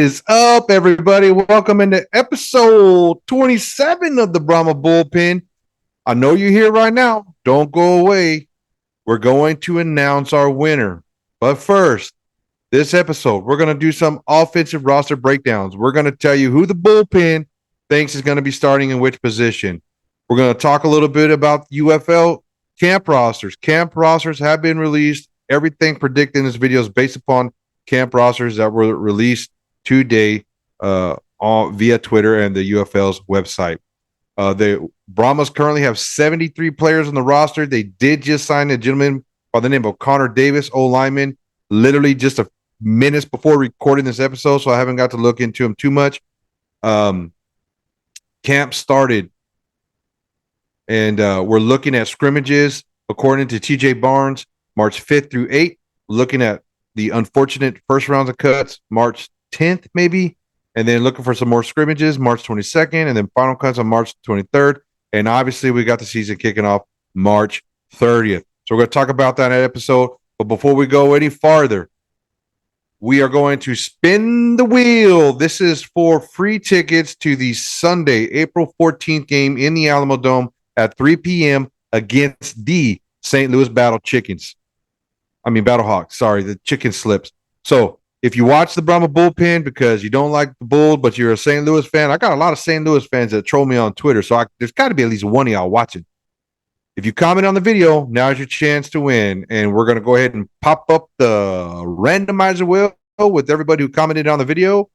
is up, everybody? Welcome into episode 27 of the Brahma Bullpen. I know you're here right now. Don't go away. We're going to announce our winner. But first, this episode, we're going to do some offensive roster breakdowns. We're going to tell you who the bullpen thinks is going to be starting in which position. We're going to talk a little bit about UFL camp rosters. Camp rosters have been released. Everything predicted in this video is based upon camp rosters that were released today via Twitter and the UFL's website. The Brahmas currently have 73 players on the roster. They did just sign a gentleman by the name of Connor Davis, O-lineman, literally just a minutes before recording this episode, so I haven't got to look into him too much. Camp started, and we're looking at scrimmages, according to TJ Barnes, March 5th through 8th. Looking at the unfortunate first rounds of cuts, March 10th maybe, and then looking for some more scrimmages, March 22nd, and then final cuts on March 23rd. And obviously, we got the season kicking off March 30th. So we're going to talk about that in that episode. But before we go any farther, we are going to spin the wheel. This is for free tickets to the Sunday, April 14th game in the Alamo Dome at 3 p.m. against the St. Louis Battlehawks. Sorry, the chicken slips. So if you watch the Brahma Bullpen because you don't like the Bull, but you're a St. Louis fan, I got a lot of St. Louis fans that troll me on Twitter, so there's got to be at least one of y'all watching. If you comment on the video, now's your chance to win, and we're going to go ahead and pop up the randomizer wheel with everybody who commented on the video,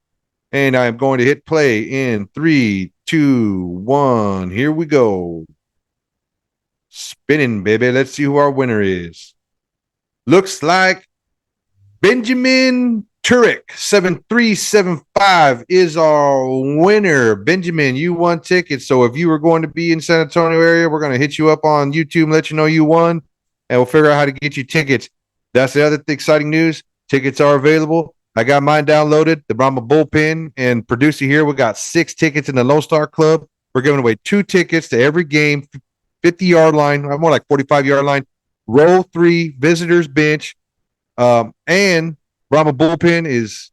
and I'm going to hit play in 3, 2, 1. Here we go. Spinning, baby. Let's see who our winner is. Looks like Benjamin Turek, 7375 is our winner. Benjamin, you won tickets. So if you were going to be in San Antonio area, we're going to hit you up on YouTube and let you know you won, and we'll figure out how to get you tickets. That's the other exciting news. Tickets are available. I got mine downloaded, the Brahma Bullpen, and producer here, we got 6 tickets in the Lone Star Club. We're giving away 2 tickets to every game, 50-yard line, more like 45-yard line, row 3, visitors bench, and Brahma Bullpen is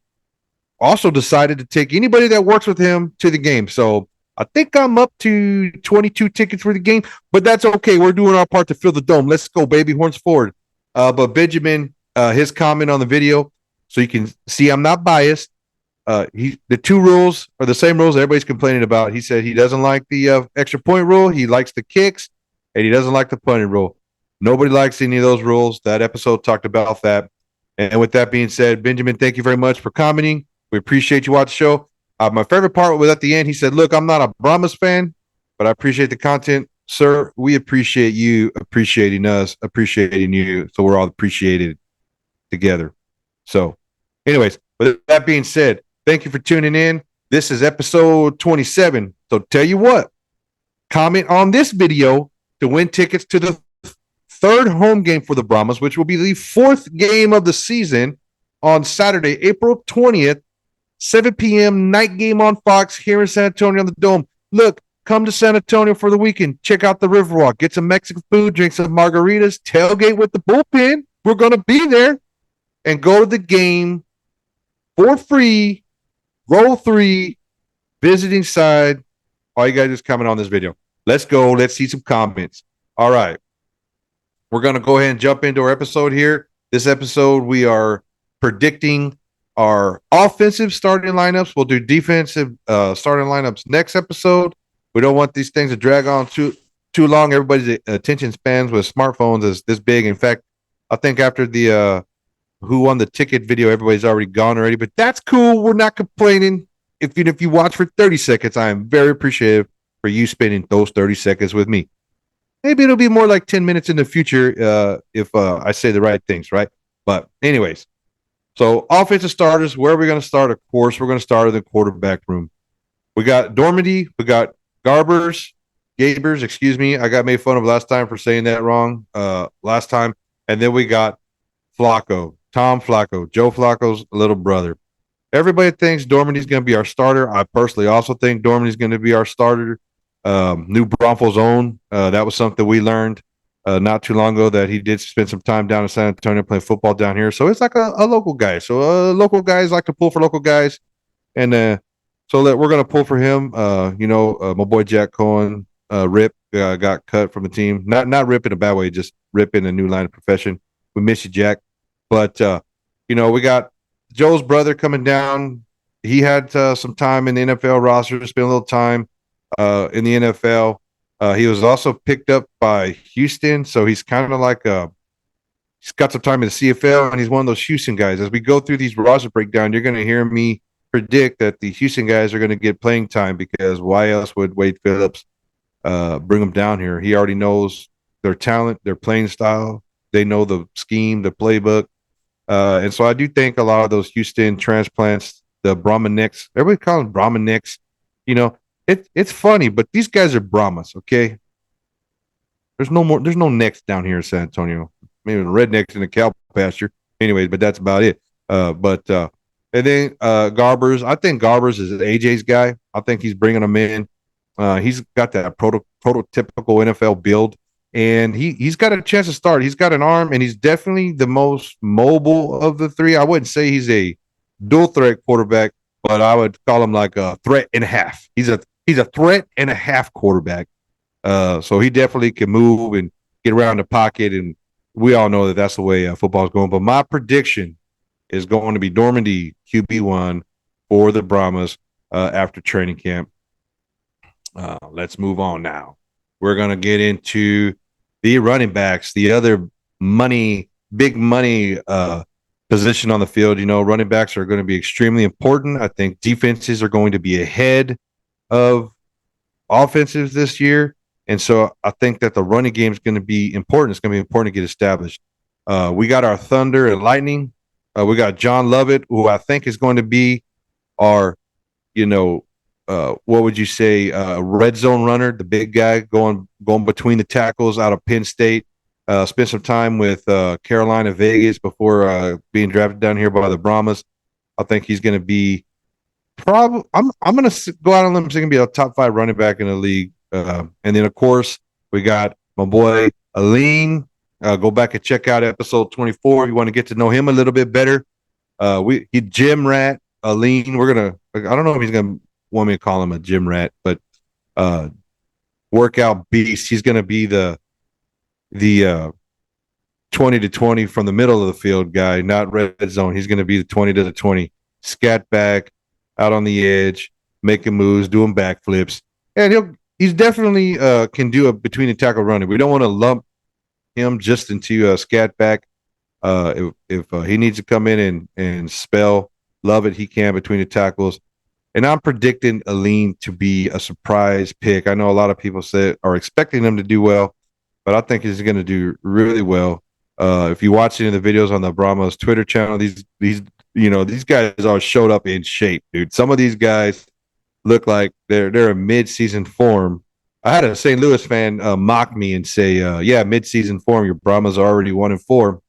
also decided to take anybody that works with him to the game. So I think I'm up to 22 tickets for the game, but that's okay. We're doing our part to fill the dome. Let's go, baby. Horns forward. But Benjamin, his comment on the video, so you can see I'm not biased. The 2 rules are the same rules everybody's complaining about. He said he doesn't like the extra point rule. He likes the kicks, and he doesn't like the punting rule. Nobody likes any of those rules. That episode talked about that. And with that being said, Benjamin, thank you very much for commenting. We appreciate you watching the show. My favorite part was at the end. He said, look, I'm not a Brahmas fan, but I appreciate the content. Sir, we appreciate you appreciating us, appreciating you. So we're all appreciated together. So anyways, with that being said, thank you for tuning in. This is episode 27. So tell you what, comment on this video to win tickets to the 3rd home game for the Brahmas, which will be the 4th game of the season on Saturday, April 20th, 7 p.m. night game on Fox here in San Antonio on the Dome. Look, come to San Antonio for the weekend. Check out the Riverwalk. Get some Mexican food, drink some margaritas, tailgate with the Bullpen. We're going to be there. And go to the game for free, row 3, visiting side. All you got to do is comment on this video. Let's go. Let's see some comments. All right. We're going to go ahead and jump into our episode here. This episode, we are predicting our offensive starting lineups. We'll do defensive starting lineups next episode. We don't want these things to drag on too long. Everybody's attention spans with smartphones is this big. In fact, I think after the who won the ticket video, everybody's already gone already. But that's cool. We're not complaining. If you watch for 30 seconds, I am very appreciative for you spending those 30 seconds with me. Maybe it'll be more like 10 minutes in the future if I say the right things, right? But anyways, so offensive starters, where are we going to start? Of course, we're going to start in the quarterback room. We got Dormady. We got Gabers, excuse me. I got made fun of last time for saying that wrong last time. And then we got Flacco, Tom Flacco, Joe Flacco's little brother. Everybody thinks Dormady's going to be our starter. I personally also think Dormady's going to be our starter. New Braunfels own. That was something we learned not too long ago, that he did spend some time down in San Antonio playing football down here. So it's like a local guy. So local guys like to pull for local guys. And so that we're going to pull for him. My boy Jack Cohen, Rip, got cut from the team. Not Rip in a bad way, just Rip in a new line of profession. We miss you, Jack. But we got Joe's brother coming down. He had some time in the NFL roster, spent a little time in the NFL. He was also picked up by Houston, so he's kind of like he's got some time in the CFL, and he's one of those Houston guys. As we go through these roster breakdown, you're going to hear me predict that the Houston guys are going to get playing time because why else would Wade Phillips bring them down here? He already knows their talent, their playing style. They know the scheme, the playbook. And so I do think a lot of those Houston transplants, the Brahma Nicks, everybody calls them Brahma Nicks. It's funny, but these guys are Brahmas, okay? There's no Nicks down here in San Antonio. Maybe the rednecks in the cow pasture. Anyway, but that's about it. And then Garbers, I think Garbers is AJ's guy. I think he's bringing him in. He's got that prototypical NFL build, and he's got a chance to start. He's got an arm, and he's definitely the most mobile of the three. I wouldn't say he's a dual threat quarterback, but I would call him like a threat and a half. He's a threat and a half quarterback. So he definitely can move and get around the pocket, and we all know that that's the way football is going. But my prediction is going to be Normandy QB1 for the Brahmas after training camp. Let's move on now. We're going to get into the running backs, the other big money position on the field. Running backs are going to be extremely important. I think defenses are going to be ahead of offensives this year. And so I think that the running game is going to be important. It's going to be important to get established. We got our Thunder and Lightning. We got John Lovett, who I think is going to be our, what would you say, red zone runner, the big guy going between the tackles out of Penn State. Spent some time with Carolina, Vegas before being drafted down here by the Brahmas. I think he's going to be I'm going to go out on limb. He's going to be a top 5 running back in the league. And then, of course, we got my boy Aline. Go back and check out episode 24 if you want to get to know him a little bit better. He gym rat Aline. I don't know if he's gonna want me to call him a gym rat, but workout beast. He's gonna be the 20 to 20 from the middle of the field guy, not red zone. He's gonna be the 20 to the 20 scat back out on the edge, making moves, doing backflips, and he's definitely can do a between the tackle running. We don't want to lump him just into scat back. If he needs to come in and spell love it, he can between the tackles. And I'm predicting Aline to be a surprise pick. I know a lot of people are expecting him to do well, but I think he's going to do really well. If you watch any of the videos on the Brahmas Twitter channel, these guys all showed up in shape, dude. Some of these guys look like they're in mid-season form. I had a St. Louis fan mock me and say, mid-season form, your Brahmas are already 1-4.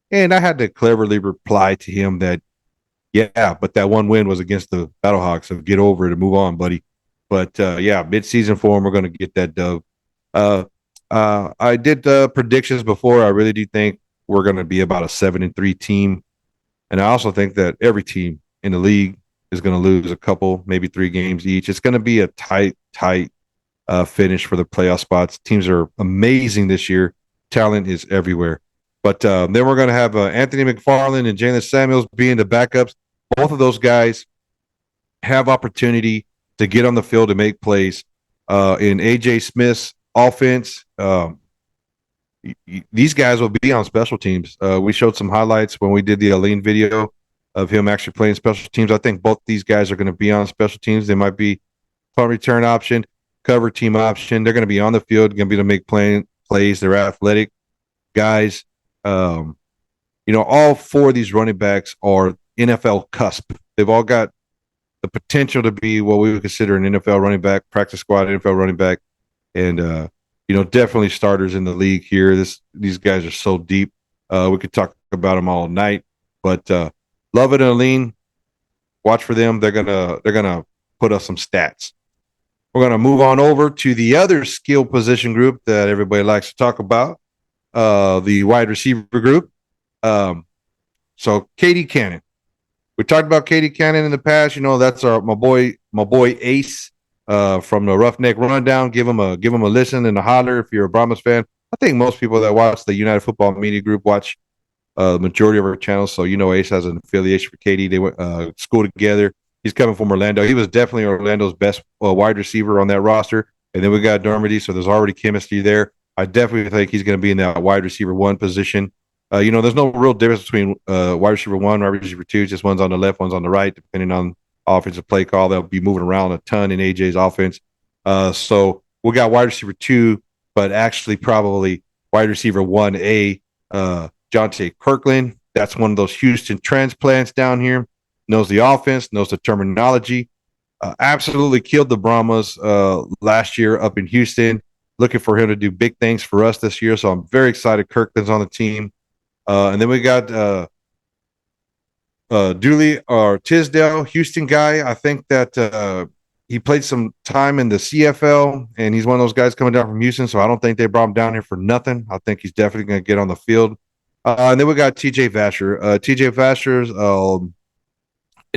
And I had to cleverly reply to him that, yeah, but that one win was against the Battlehawks, so get over it and move on, buddy. But, mid-season form, we're going to get that dub. I did predictions before. I really do think we're going to be about a 7-3 team. And I also think that every team in the league is going to lose a couple, maybe 3 games each. It's going to be a tight finish for the playoff spots. Teams are amazing this year. Talent is everywhere. But then we're going to have Anthony McFarland and Jalen Samuels being the backups. Both of those guys have opportunity to get on the field and make plays. In A.J. Smith's offense, these guys will be on special teams. We showed some highlights when we did the Aline video of him actually playing special teams. I think both these guys are going to be on special teams. They might be punt return option, cover team option. They're going to be on the field, going to be to make plays. They're athletic guys. All 4 of these running backs are NFL cusp. They've all got the potential to be what we would consider an NFL running back, practice squad NFL running back, and definitely starters in the league here. These guys are so deep. We could talk about them all night, but Love it and Aline, watch for them. They're gonna put us some stats. We're gonna move on over to the other skill position group that everybody likes to talk about. The wide receiver group. So Katie Cannon. We talked about Katie Cannon in the past. That's my boy Ace from the Roughneck Rundown. Give him a listen and a holler if you're a Brahmas fan. I think most people that watch the United Football Media Group watch the majority of our channels. So Ace has an affiliation for Katie. They went school together. He's coming from Orlando. He was definitely Orlando's best wide receiver on that roster. And then we got Dermody, so there's already chemistry there. I definitely think he's going to be in that wide receiver 1 position. There's no real difference between wide receiver 1, wide receiver 2. Just one's on the left, one's on the right, depending on offensive play call. They'll be moving around a ton in AJ's offense. So we got wide receiver 2, but actually probably wide receiver 1A, Jonte Kirkland. That's one of those Houston transplants down here. Knows the offense, knows the terminology. Absolutely killed the Brahmas last year up in Houston. Looking for him to do big things for us this year. So I'm very excited Kirkland's on the team. And then we got Dooley or Tisdale, Houston guy. I think that he played some time in the CFL, and he's one of those guys coming down from Houston, so I don't think they brought him down here for nothing. I think he's definitely going to get on the field. And then we got TJ Vasher. TJ Vasher's,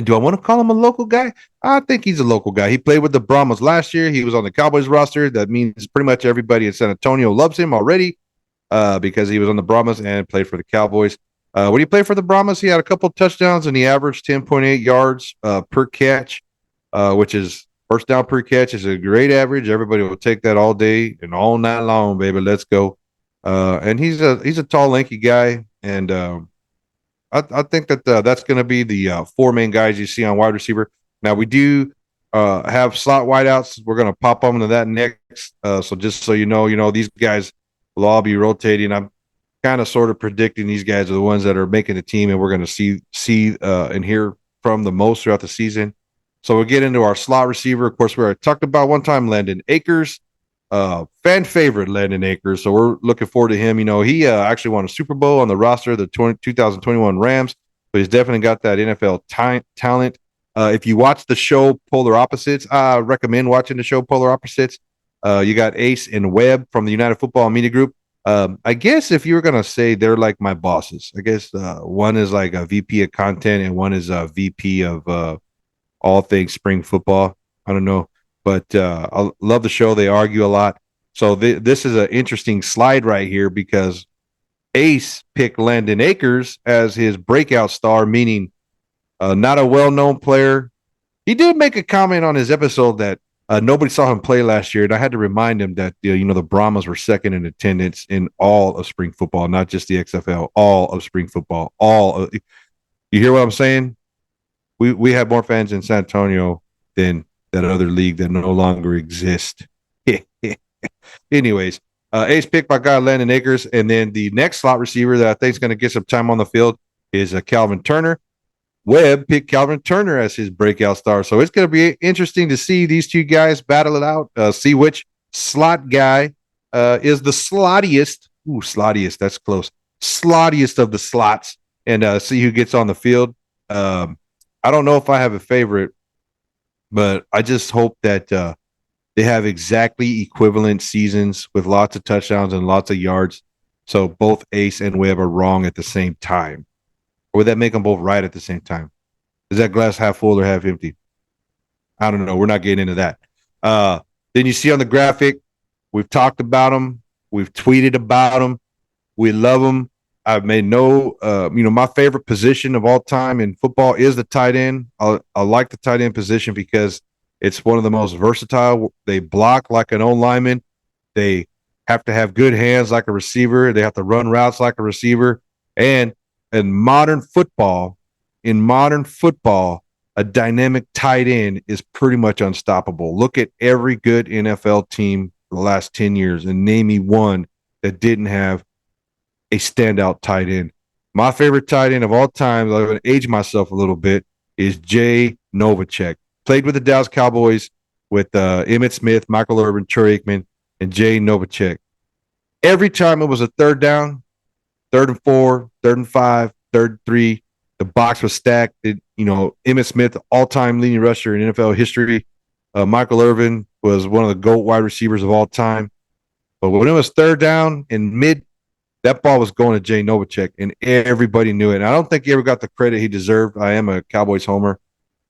do I want to call him a local guy? I think he's a local guy. He played with the Brahmas last year. He was on the Cowboys roster. That means pretty much everybody in San Antonio loves him already because he was on the Brahmas and played for the Cowboys. When he played for the Brahmas, he had a couple of touchdowns and he averaged 10.8 yards per catch, which is first down per catch is a great average. Everybody will take that all day and all night long, baby. Let's go. And he's a tall, lanky guy, and I think that that's going to be the 4 main guys you see on wide receiver. Now we do have slot wideouts. We're going to pop them into that next. So just so you know, these guys will all be rotating. I'm kind of sort of predicting these guys are the ones that are making the team, and we're going to see and hear from the most throughout the season. So we'll get into our slot receiver. Of course, we already talked about one time Landon Akers. Fan favorite Landon Akers. So we're looking forward to him. He actually won a Super Bowl on the roster of the 2021 Rams, but he's definitely got that NFL talent. If you watch the show Polar Opposites, I recommend watching the show Polar Opposites. You got Ace and Webb from the United Football Media Group. I guess if you were going to say they're like my bosses, I guess one is like a VP of content and one is a VP of all things spring football. I don't know. But I love the show. They argue a lot. So this is an interesting slide right here because Ace picked Landon Akers as his breakout star, meaning not a well-known player. He did make a comment on his episode that nobody saw him play last year, and I had to remind him that the Brahmas were second in attendance in all of spring football, not just the XFL, all of spring football. You hear what I'm saying? We have more fans in San Antonio than that other league that no longer exists. Anyways, Ace picked by guy Landon Akers, and then the next slot receiver that I think is going to get some time on the field is Calvin Turner. Webb picked Calvin Turner as his breakout star, so it's going to be interesting to see these two guys battle it out. See which slot guy is the slottiest. Ooh, slottiest, that's close. Slottiest of the slots, and see who gets on the field. I don't know if I have a favorite, but I just hope that they have exactly equivalent seasons with lots of touchdowns and lots of yards. So both Ace and Webb are wrong at the same time. Or would that make them both right at the same time? Is that glass half full or half empty? I don't know. We're not getting into that. Then you see on the graphic, we've talked about them. We've tweeted about them. We love them. I've made my favorite position of all time in football is the tight end. I like the tight end position because it's one of the most versatile. They block like an old lineman. They have to have good hands like a receiver. They have to run routes like a receiver. And in modern football, a dynamic tight end is pretty much unstoppable. Look at every good NFL team for the last 10 years and name me one that didn't have a standout tight end. My favorite tight end of all time, I'm going to age myself a little bit, is Jay Novacek. Played with the Dallas Cowboys with Emmitt Smith, Michael Irvin, Troy Aikman, and Jay Novacek. Every time it was a third down, 3rd and 4, 3rd and 5, 3rd and 3, the box was stacked. Emmitt Smith, all-time leading rusher in NFL history. Michael Irvin was one of the GOAT wide receivers of all time. But when it was third down and that ball was going to Jay Novacek, and everybody knew it. And I don't think he ever got the credit he deserved. I am a Cowboys homer,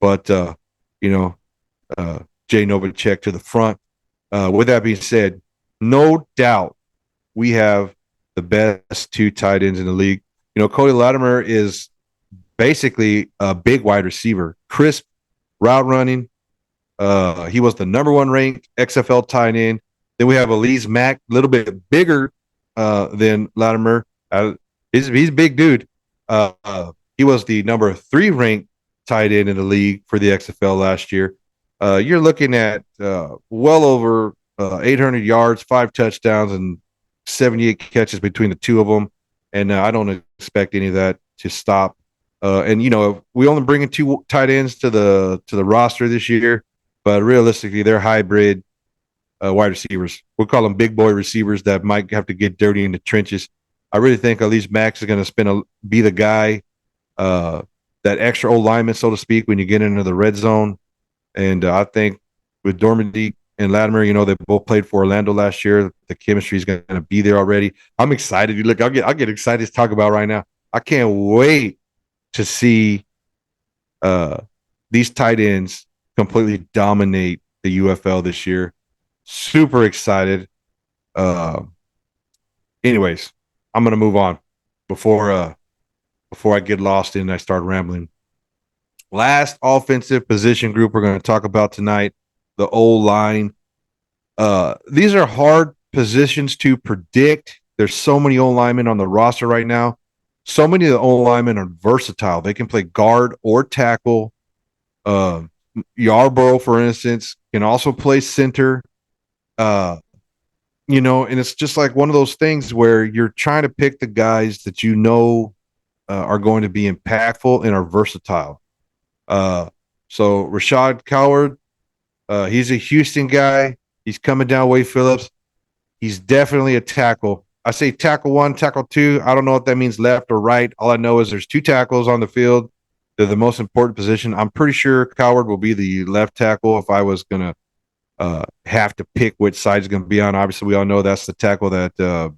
but you know, Jay Novacek to the front. With that being said, no doubt we have the best two tight ends in the league. You know, Cody Latimer is basically a big wide receiver, crisp route running. He was the number one ranked XFL tight end. Then we have Elise Mack, a little bit bigger than Latimer. He's a big dude. He was the number 3 ranked tight end in the league for the XFL last year. You're looking at well over 800 yards, 5 touchdowns, and 78 catches between the two of them. And I don't expect any of that to stop. And you know, we only bring in 2 tight ends to the roster this year, but realistically, they're hybrid wide receivers. We'll call them big boy receivers that might have to get dirty in the trenches. I really think at least Max is going to be the guy, that extra old lineman, so to speak, when you get into the red zone. And I think with Dormady and Latimer, you know, they both played for Orlando last year. The chemistry is going to be there already. I'm excited. Look, I'll get excited to talk about right now. I can't wait to see these tight ends completely dominate the UFL this year. Super excited. Anyways, I'm gonna move on before I get lost and I start rambling. Last offensive position group we're going to talk about tonight, the O-line. These are hard positions to predict. There's so many O-linemen on the roster right now. So many of the O-linemen are versatile. They can play guard or tackle. Yarborough, for instance, can also play center. You know, and it's just like one of those things where you're trying to pick the guys that you know are going to be impactful and are versatile. So Rashad Coward, he's a Houston guy. He's coming down Wade Phillips. He's definitely a tackle. I say tackle 1, tackle 2. I don't know what that means, left or right. All I know is there's 2 tackles on the field. They're the most important position. I'm pretty sure Coward will be the left tackle if I was going to have to pick which side is going to be on. Obviously, we all know that's the tackle that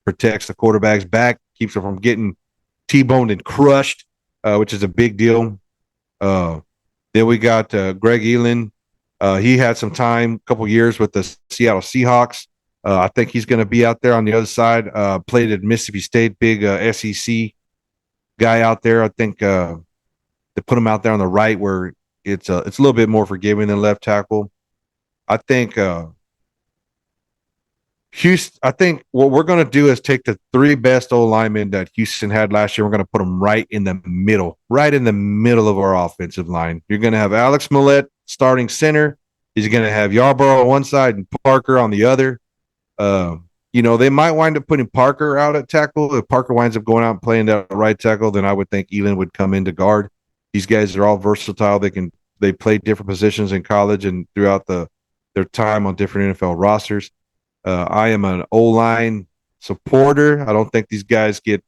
protects the quarterback's back, keeps him from getting T-boned and crushed, which is a big deal. Then we got Greg Elin. He had some time, a couple years with the Seattle Seahawks. I think he's going to be out there on the other side. Played at Mississippi State, big SEC guy out there. I think they put him out there on the right where it's a little bit more forgiving than left tackle. I think Houston. I think what we're going to do is take the 3 best O linemen that Houston had last year. We're going to put them right in the middle of our offensive line. You're going to have Alex Millette starting center. He's going to have Yarborough on one side and Parker on the other. You know, they might wind up putting Parker out at tackle. If Parker winds up going out and playing that right tackle, then I would think Elin would come into guard. These guys are all versatile. They play different positions in college and throughout their time on different NFL rosters. I am an O-line supporter. I don't think these guys get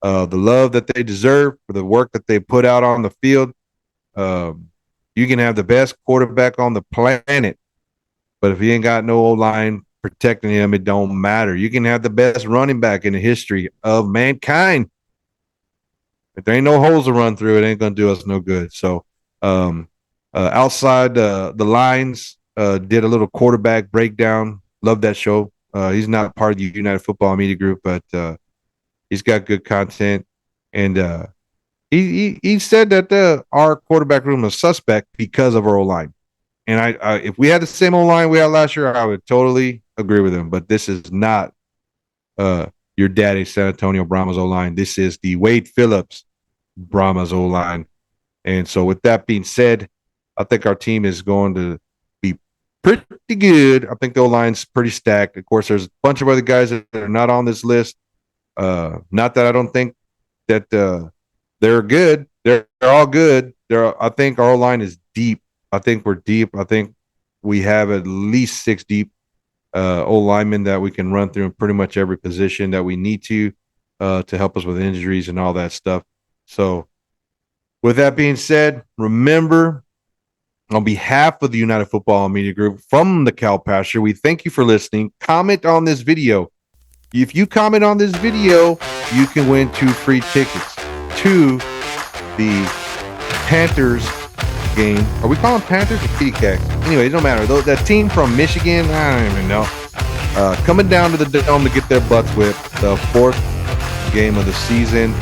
the love that they deserve for the work that they put out on the field. You can have the best quarterback on the planet, but if he ain't got no O-line protecting him, it don't matter. You can have the best running back in the history of mankind. If there ain't no holes to run through, it ain't going to do us no good. So outside the lines, did a little quarterback breakdown. Love that show. He's not part of the United Football Media Group, but he's got good content. And he said that our quarterback room is suspect because of our O-line. And I if we had the same O-line we had last year, I would totally agree with him. But this is not your daddy San Antonio Brahmas O-line. This is the Wade Phillips Brahmas O-line. And so with that being said, I think our team is going to be pretty good. I think the O-line's pretty stacked. Of course, there's a bunch of other guys that are not on this list. Not that I don't think that they're good. They're all good. I think our O-line is deep. I think we're deep. I think we have at least 6 deep O-linemen that we can run through in pretty much every position that we need to help us with injuries and all that stuff. So with that being said, remember, on behalf of the United Football Media Group from the Cow Pasture, we thank you for listening. Comment on this video. If you comment on this video, you can win 2 free tickets to the Panthers game. Are we calling Panthers or Kitty Cats? Anyway, it don't matter. That team from Michigan, I don't even know. Coming down to the dome to get their butts whipped. The 4th game of the season.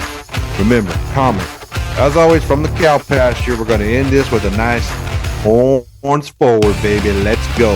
Remember, comment. As always, from the cow pasture, we're going to end this with a nice horns forward, baby. Let's go.